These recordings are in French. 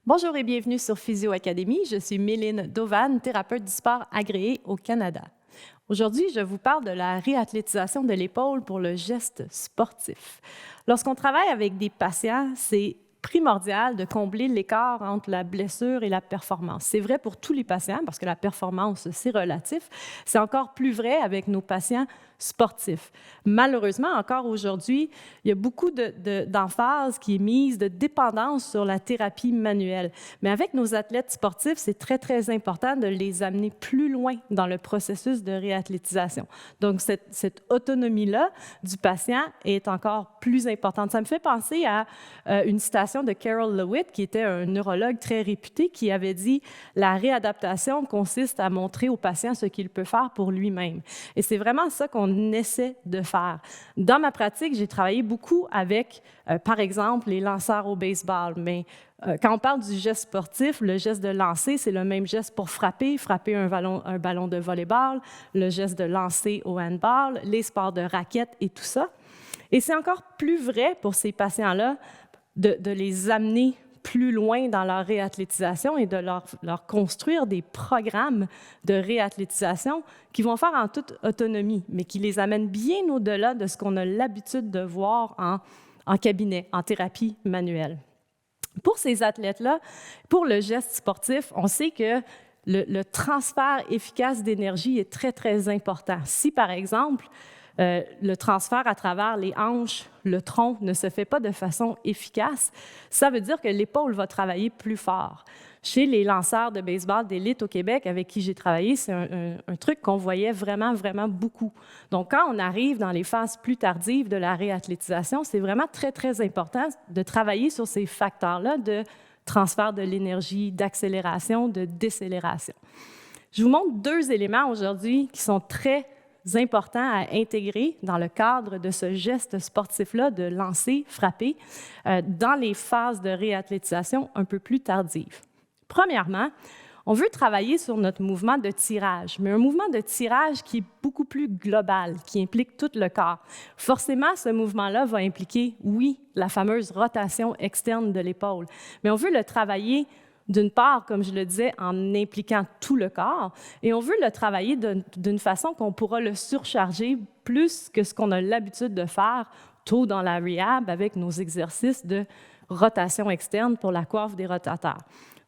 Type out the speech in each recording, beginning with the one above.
Bonjour et bienvenue sur Physio Academy. Je suis Méline Dauvan, thérapeute du sport agréée au Canada. Aujourd'hui, je vous parle de la réathlétisation de l'épaule pour le geste sportif. Lorsqu'on travaille avec des patients, c'est primordial de combler l'écart entre la blessure et la performance. C'est vrai pour tous les patients parce que la performance, c'est relatif. C'est encore plus vrai avec nos patients sportifs. Malheureusement, encore aujourd'hui, il y a beaucoup d'emphase qui est mise de dépendance sur la thérapie manuelle. Mais avec nos athlètes sportifs, c'est très, très important de les amener plus loin dans le processus de réathlétisation. Donc, cette autonomie-là du patient est encore plus importante. Ça me fait penser à une citation de Carol Lewitt, qui était un neurologue très réputé, qui avait dit « La réadaptation consiste à montrer au patient ce qu'il peut faire pour lui-même ». Et c'est vraiment ça qu'on essaie de faire. Dans ma pratique, j'ai travaillé beaucoup avec, par exemple, les lanceurs au baseball, mais quand on parle du geste sportif, le geste de lancer, c'est le même geste pour frapper un ballon de volleyball, le geste de lancer au handball, les sports de raquettes et tout ça. Et c'est encore plus vrai pour ces patients-là de les amener plus loin dans leur réathlétisation et de leur construire des programmes de réathlétisation qui vont faire en toute autonomie, mais qui les amènent bien au-delà de ce qu'on a l'habitude de voir en cabinet, en thérapie manuelle. Pour ces athlètes-là, pour le geste sportif, on sait que le transfert efficace d'énergie est très, très important. Si, par exemple, le transfert à travers les hanches, le tronc ne se fait pas de façon efficace, ça veut dire que l'épaule va travailler plus fort. Chez les lanceurs de baseball d'élite au Québec avec qui j'ai travaillé, c'est un truc qu'on voyait vraiment, vraiment beaucoup. Donc, quand on arrive dans les phases plus tardives de la réathlétisation, c'est vraiment très, très important de travailler sur ces facteurs-là de transfert de l'énergie, d'accélération, de décélération. Je vous montre deux éléments aujourd'hui qui sont très important à intégrer dans le cadre de ce geste sportif-là de lancer, frapper, dans les phases de réathlétisation un peu plus tardives. Premièrement, on veut travailler sur notre mouvement de tirage, mais un mouvement de tirage qui est beaucoup plus global, qui implique tout le corps. Forcément, ce mouvement-là va impliquer, oui, la fameuse rotation externe de l'épaule, mais on veut le travailler d'une part, comme je le disais, en impliquant tout le corps, et on veut le travailler d'une façon qu'on pourra le surcharger plus que ce qu'on a l'habitude de faire tôt dans la rehab avec nos exercices de rotation externe pour la coiffe des rotateurs.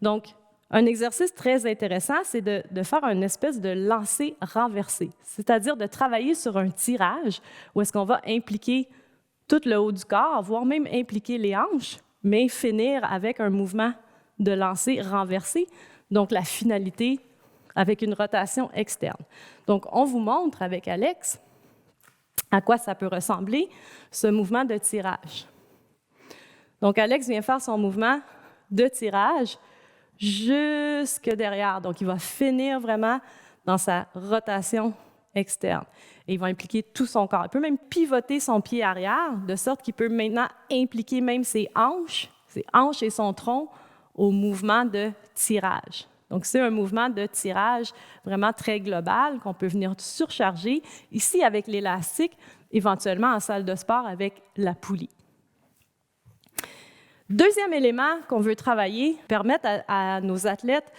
Donc, un exercice très intéressant, c'est de faire une espèce de lancer renversé, c'est-à-dire de travailler sur un tirage où est-ce qu'on va impliquer tout le haut du corps, voire même impliquer les hanches, mais finir avec un mouvement de lancer renversé, donc la finalité avec une rotation externe. Donc, on vous montre avec Alex à quoi ça peut ressembler, ce mouvement de tirage. Donc, Alex vient faire son mouvement de tirage jusque derrière. Donc, il va finir vraiment dans sa rotation externe. Et il va impliquer tout son corps. Il peut même pivoter son pied arrière, de sorte qu'il peut maintenant impliquer même ses hanches et son tronc au mouvement de tirage. Donc, c'est un mouvement de tirage vraiment très global qu'on peut venir surcharger, ici avec l'élastique, éventuellement en salle de sport avec la poulie. Deuxième élément qu'on veut travailler, permettre à nos athlètes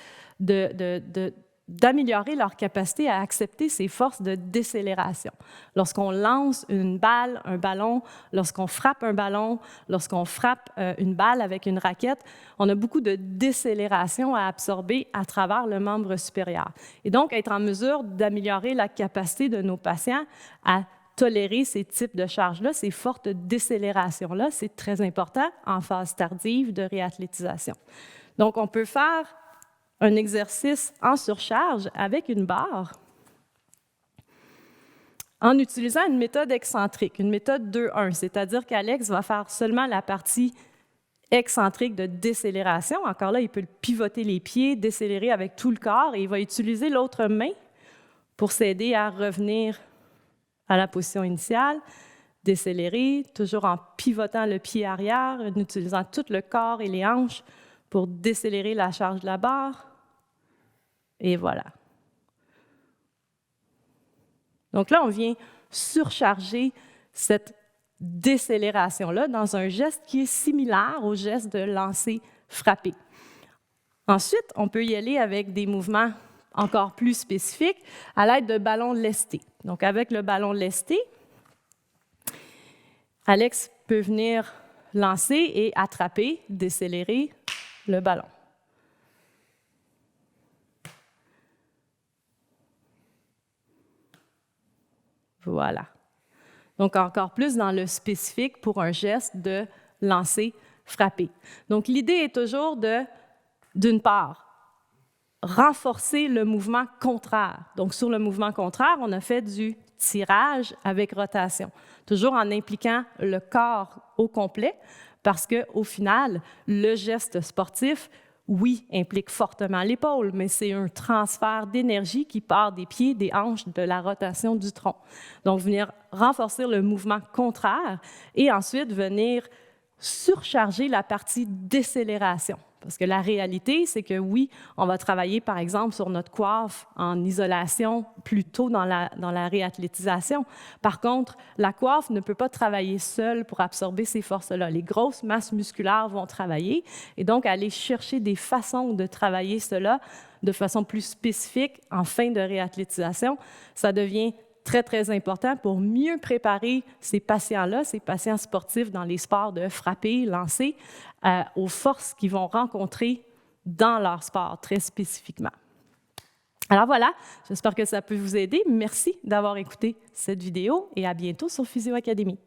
d'améliorer leur capacité à accepter ces forces de décélération. Lorsqu'on lance une balle, un ballon, lorsqu'on frappe un ballon, lorsqu'on frappe une balle avec une raquette, on a beaucoup de décélération à absorber à travers le membre supérieur. Et donc, être en mesure d'améliorer la capacité de nos patients à tolérer ces types de charges-là, ces fortes décélérations-là, c'est très important en phase tardive de réathlétisation. Donc, on peut faire un exercice en surcharge avec une barre en utilisant une méthode excentrique, une méthode 2-1, c'est-à-dire qu'Alex va faire seulement la partie excentrique de décélération. Encore là, il peut pivoter les pieds, décélérer avec tout le corps, et il va utiliser l'autre main pour s'aider à revenir à la position initiale, décélérer, toujours en pivotant le pied arrière, en utilisant tout le corps et les hanches pour décélérer la charge de la barre. Et voilà. Donc là, on vient surcharger cette décélération-là dans un geste qui est similaire au geste de lancer frapper. Ensuite, on peut y aller avec des mouvements encore plus spécifiques à l'aide de ballons lestés. Donc, avec le ballon lesté, Alex peut venir lancer et attraper, décélérer le ballon. Voilà. Donc, encore plus dans le spécifique pour un geste de lancer, frapper. Donc, l'idée est toujours d'une part, renforcer le mouvement contraire. Donc, sur le mouvement contraire, on a fait du tirage avec rotation, toujours en impliquant le corps au complet, parce qu'au final, le geste sportif, oui, implique fortement l'épaule, mais c'est un transfert d'énergie qui part des pieds, des hanches, de la rotation du tronc. Donc, venir renforcer le mouvement contraire et ensuite venir surcharger la partie décélération. Parce que la réalité, c'est que oui, on va travailler, par exemple, sur notre coiffe en isolation plus tôt dans la réathlétisation. Par contre, la coiffe ne peut pas travailler seule pour absorber ces forces-là. Les grosses masses musculaires vont travailler et donc aller chercher des façons de travailler cela de façon plus spécifique en fin de réathlétisation, ça devient très, très important pour mieux préparer ces patients-là, ces patients sportifs dans les sports de frapper, lancer, aux forces qu'ils vont rencontrer dans leur sport, très spécifiquement. Alors voilà, j'espère que ça peut vous aider. Merci d'avoir écouté cette vidéo et à bientôt sur Physio Academy.